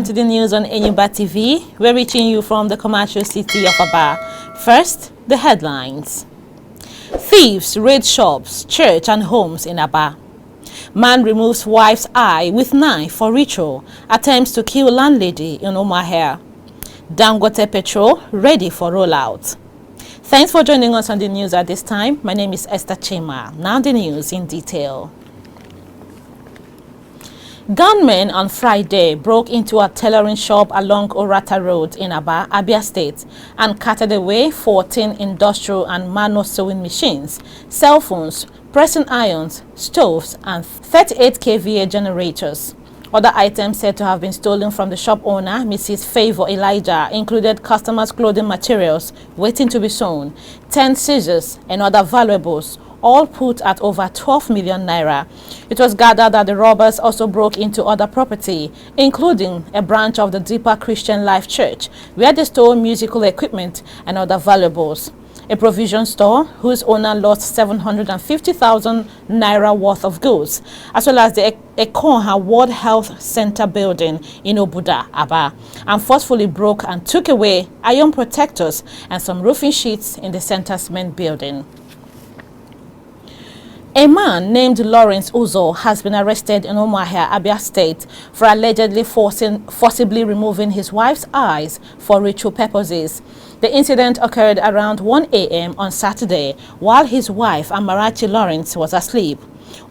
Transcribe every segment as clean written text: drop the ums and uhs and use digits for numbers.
Welcome to the news on Enyimba TV. We're reaching you from the commercial city of Aba. First, the headlines. Thieves raid shops, church and homes in Aba. Man removes wife's eye with knife for ritual. Attempts to kill landlady in Umuahia. Dangote petrol ready for rollout. Thanks for joining us on the news at this time. My name is Esther Chima. Now the news in detail. Gunmen on Friday broke into a tailoring shop along Orata Road in Aba, Abia State, and carted away 14 industrial and manual sewing machines, cell phones, pressing irons, stoves, and 38 kVA generators. Other items said to have been stolen from the shop owner, Mrs. Favor Elijah, included customers' clothing materials waiting to be sewn, 10 scissors, and other valuables, all put at over 12 million naira. It was gathered that the robbers also broke into other property, including a branch of the Deeper Christian Life Church, where they stole musical equipment and other valuables. A provision store whose owner lost 750,000 naira worth of goods, as well as the Ekonha World Health Center building in Obuda, Aba, and forcefully broke and took away iron protectors and some roofing sheets in the center's main building. A man named Lawrence Uzor has been arrested in Umuahia, Abia State for allegedly forcibly removing his wife's eyes for ritual purposes. The incident occurred around 1 a.m. on Saturday while his wife, Amarachi Lawrence, was asleep.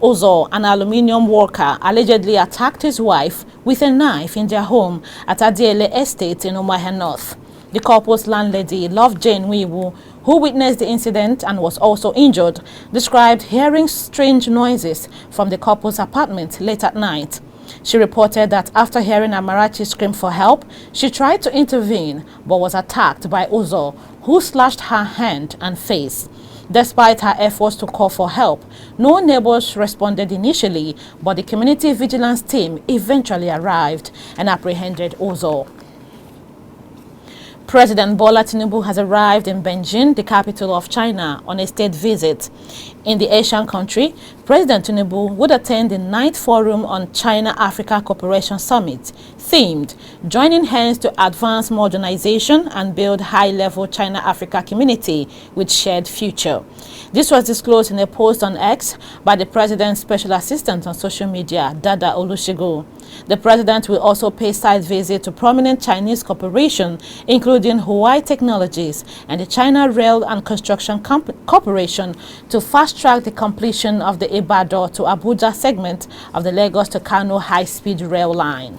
Uzor, an aluminium worker, allegedly attacked his wife with a knife in their home at Adiele Estate in Umuahia North. The couple's landlady, Lovejane Nwaiwu, who witnessed the incident and was also injured, described hearing strange noises from the couple's apartment late at night. She reported that after hearing Amarachi scream for help, she tried to intervene but was attacked by Uzor, who slashed her hand and face. Despite her efforts to call for help, no neighbors responded initially, but the community vigilance team eventually arrived and apprehended Uzor. President Bola Tinubu has arrived in Beijing, the capital of China, on a state visit. In the Asian country, President Tinubu would attend the 9th Forum on China-Africa Cooperation Summit, themed Joining Hands to Advance Modernization and Build High-Level China-Africa Community with Shared Future. This was disclosed in a post on X by the President's Special Assistant on social media, Dada Olusegun. The President will also pay site visit to prominent Chinese corporations, including Huawei Technologies and the China Rail and Construction Corporation, to fast-track the completion of the Ibadan to Abuja segment of the Lagos to Kano high-speed rail line.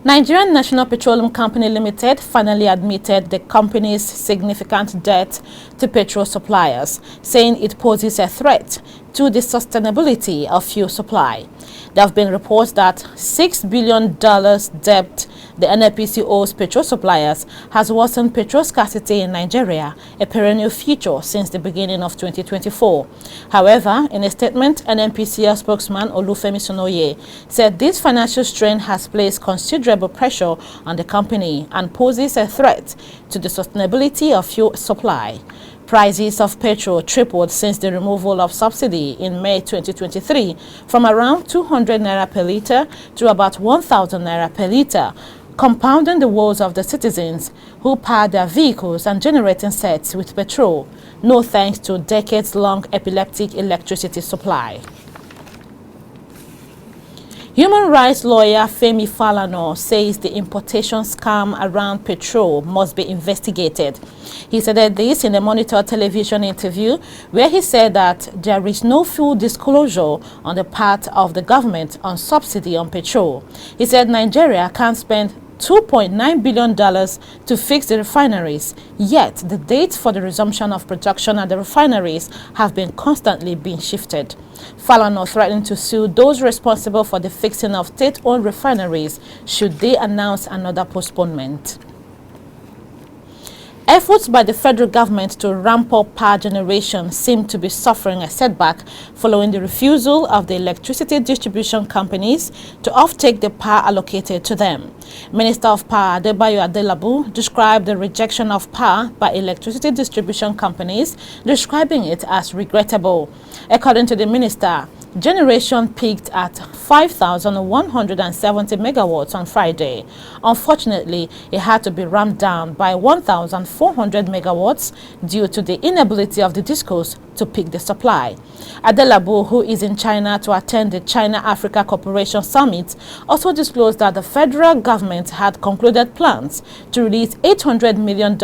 Nigerian National Petroleum Company Limited finally admitted the company's significant debt to petrol suppliers, saying it poses a threat to the sustainability of fuel supply. There have been reports that $6 billion debt the NNPC owes petrol suppliers has worsened petrol scarcity in Nigeria, a perennial feature since the beginning of 2024. However, in a statement, NNPC spokesman Olufemi Sonoye said this financial strain has placed considerable pressure on the company and poses a threat to the sustainability of fuel supply. Prices of petrol tripled since the removal of subsidy in May 2023 from around 200 naira per litre to about 1,000 naira per litre, compounding the woes of the citizens who power their vehicles and generating sets with petrol, no thanks to decades-long epileptic electricity supply. Human rights lawyer Femi Falana says the importation scam around petrol must be investigated. He said this in a Monitor television interview where he said that there is no full disclosure on the part of the government on subsidy on petrol. He said Nigeria can't spend $2.9 billion to fix the refineries, yet the dates for the resumption of production at the refineries have been constantly being shifted. Falana threatened to sue those responsible for the fixing of state-owned refineries should they announce another postponement. Efforts by the federal government to ramp up power generation seem to be suffering a setback following the refusal of the electricity distribution companies to offtake the power allocated to them. Minister of Power Adebayo Adelabu described the rejection of power by electricity distribution companies, describing it as regrettable. According to the minister, Generation peaked at 5,170 megawatts on Friday. Unfortunately, it had to be ramped down by 1,400 megawatts due to the inability of the discos to pick the supply. Adiele, who is in China to attend the China-Africa Cooperation Summit, also disclosed that the federal government had concluded plans to release $800 million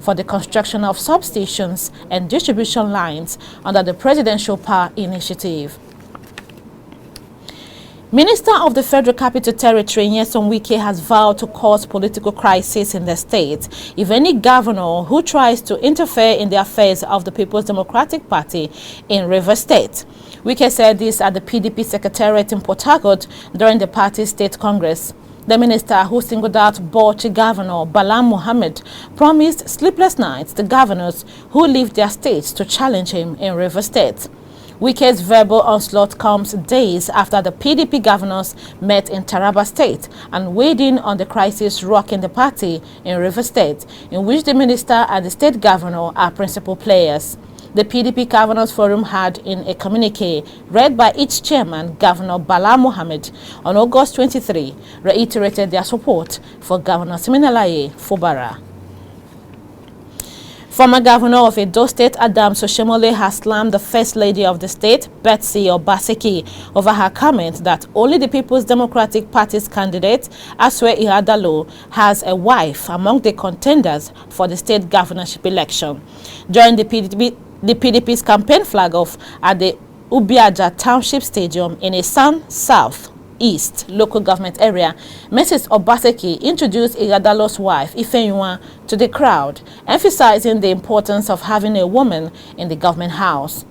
for the construction of substations and distribution lines under the Presidential Power Initiative. Minister of the Federal Capital Territory, Nyesom Wike, has vowed to cause political crisis in the state if any governor who tries to interfere in the affairs of the People's Democratic Party in Rivers State. Wike said this at the PDP Secretariat in Port Harcourt during the party's state congress. The minister, who singled out Bauchi Governor Bala Mohammed, promised sleepless nights to governors who leave their states to challenge him in Rivers State. Wike's verbal onslaught comes days after the PDP governors met in Taraba State and weighed in on the crisis rocking the party in Rivers State, in which the minister and the state governor are principal players. The PDP Governors Forum had, in a communique read by its chairman, Governor Bala Mohammed, on August 23, reiterated their support for Governor Siminalayi Fubara. Former Governor of Edo State, Adams Oshiomhole, has slammed the First Lady of the state, Betsy Obaseki, over her comment that only the People's Democratic Party's candidate, Asue Ihadalo, has a wife among the contenders for the state governorship election. During the PDP's campaign flag-off at the Ubiaja Township Stadium in Isan South East local government area, Mrs. Obaseki introduced Ihadalo's wife, Ifeyinwa, to the crowd, emphasizing the importance of having a woman in the government house.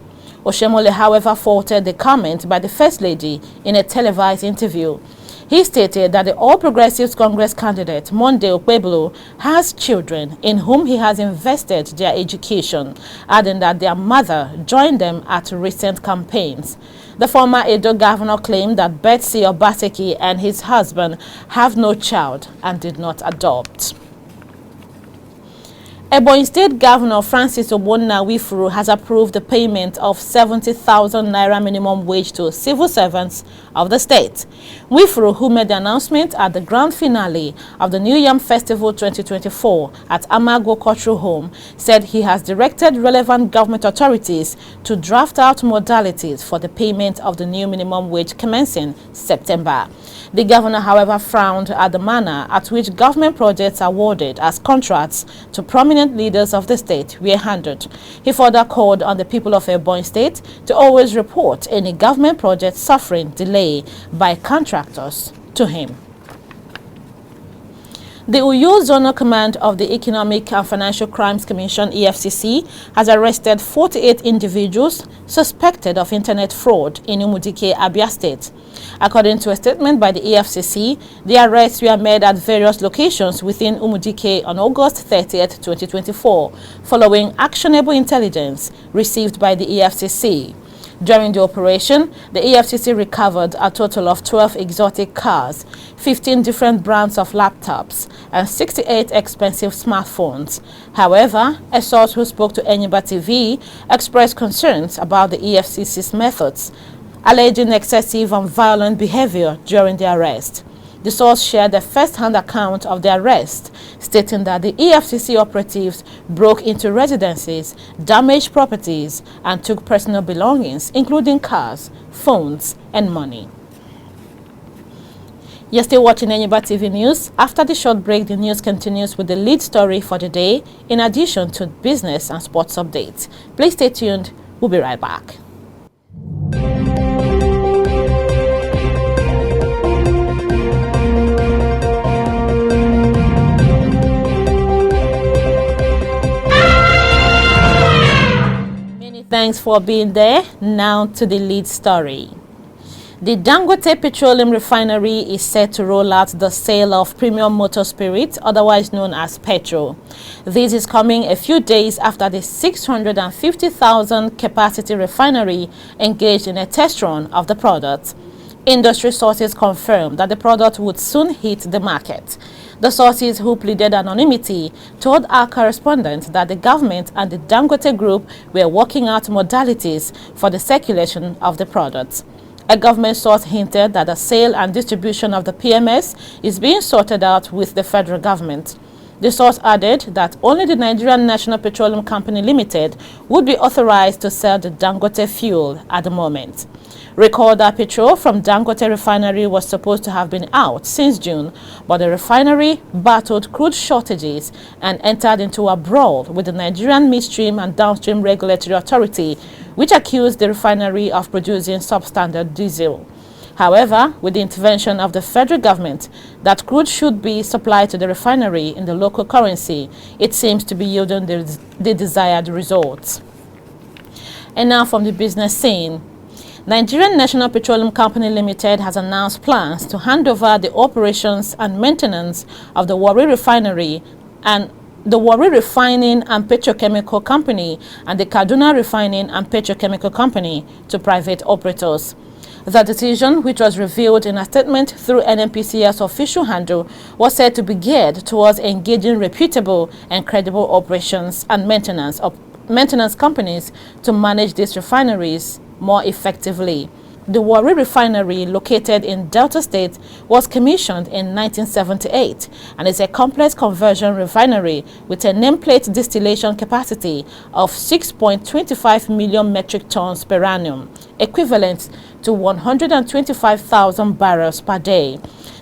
Oshiomhole, however, faulted the comment by the First Lady in a televised interview. He stated that the All Progressives Congress candidate, Monday Okpebholo, has children in whom he has invested their education, adding that their mother joined them at recent campaigns. The former Edo governor claimed that Betsy Obaseki and his husband have no child and did not adopt. Ebonyi State Governor Francis Nwaiwu has approved the payment of 70,000 naira minimum wage to civil servants of the state. Nwaiwu, who made the announcement at the grand finale of the New Yam Festival 2024 at Amago Cultural Home, said he has directed relevant government authorities to draft out modalities for the payment of the new minimum wage commencing September. The governor, however, frowned at the manner at which government projects awarded as contracts to prominent leaders of the state were handled. He further called on the people of Ebonyi State to always report any government project suffering delay by contractors to him. The Uyo Zonal Command of the Economic and Financial Crimes Commission, EFCC, has arrested 48 individuals suspected of internet fraud in Umudike, Abia State. According to a statement by the EFCC, the arrests were made at various locations within Umudike on August 30, 2024, following actionable intelligence received by the EFCC. During the operation, the EFCC recovered a total of 12 exotic cars, 15 different brands of laptops, and 68 expensive smartphones. However, a source who spoke to Enyimba TV expressed concerns about the EFCC's methods, alleging excessive and violent behavior during the arrest. The source shared a first-hand account of the arrest, stating that the EFCC operatives broke into residences, damaged properties, and took personal belongings, including cars, phones, and money. You're still watching Enyimba TV News. After the short break, the news continues with the lead story for the day, in addition to business and sports updates. Please stay tuned. We'll be right back. Thanks for being there. Now to the lead story. The Dangote Petroleum Refinery is set to roll out the sale of premium motor spirit, otherwise known as petrol. This is coming a few days after the 650,000 capacity refinery engaged in a test run of the product. Industry sources confirmed that the product would soon hit the market. The sources, who pleaded anonymity, told our correspondent that the government and the Dangote group were working out modalities for the circulation of the product. A government source hinted that the sale and distribution of the PMS is being sorted out with the federal government. The source added that only the Nigerian National Petroleum Company Limited would be authorized to sell the Dangote fuel at the moment. Recall that petrol from Dangote Refinery was supposed to have been out since June, but the refinery battled crude shortages and entered into a brawl with the Nigerian Midstream and Downstream Regulatory Authority, which accused the refinery of producing substandard diesel. However, with the intervention of the federal government that crude should be supplied to the refinery in the local currency, it seems to be yielding the desired results. And now from the business scene. Nigerian National Petroleum Company Limited has announced plans to hand over the operations and maintenance of the Warri Refinery and the Warri Refining and Petrochemical Company and the Kaduna Refining and Petrochemical Company to private operators. The decision, which was revealed in a statement through NNPCL's official handle, was said to be geared towards engaging reputable and credible operations and maintenance companies to manage these refineries more effectively. The Warri Refinery, located in Delta State, was commissioned in 1978 and is a complex conversion refinery with a nameplate distillation capacity of 6.25 million metric tons per annum, equivalent to 125,000 barrels per day.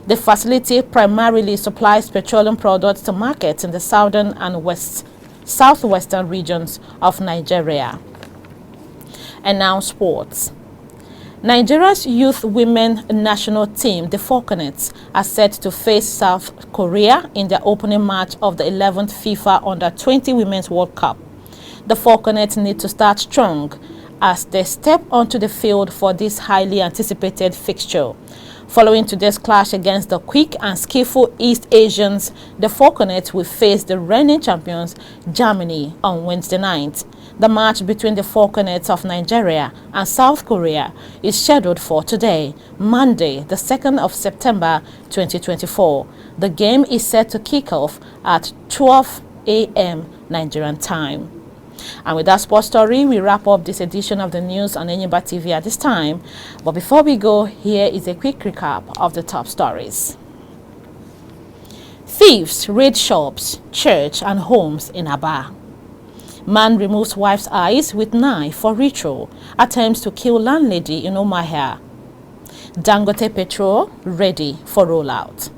The facility primarily supplies petroleum products to markets in the southern and southwestern regions of Nigeria. And now sports. Nigeria's youth women national team, the Falconets, are set to face South Korea in their opening match of the 11th FIFA Under-20 Women's World Cup. The Falconets need to start strong as they step onto the field for this highly anticipated fixture. Following today's clash against the quick and skillful East Asians, the Falconets will face the reigning champions, Germany, on Wednesday night. The match between the Falconets of Nigeria and South Korea is scheduled for today, Monday, the 2nd of September 2024. The game is set to kick off at 12 a.m. Nigerian time. And with that sports story, we wrap up this edition of the news on Enyimba TV at this time. But before we go, here is a quick recap of the top stories. Thieves raid shops, church and homes in Aba. Man removes wife's eyes with knife for ritual. Attempts to kill landlady in Umuahia. Dangote petrol ready for rollout.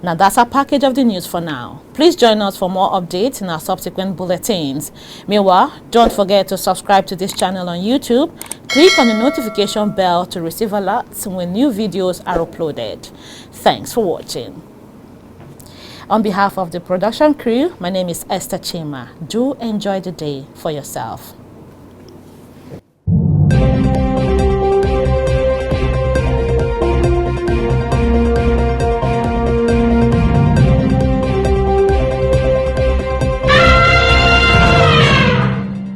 Now that's our package of the news for now. Please join us for more updates in our subsequent bulletins. Meanwhile, don't forget to subscribe to this channel on YouTube. Click on the notification bell to receive alerts when new videos are uploaded. Thanks for watching. On behalf of the production crew, my name is Esther Chima. Do enjoy the day for yourself.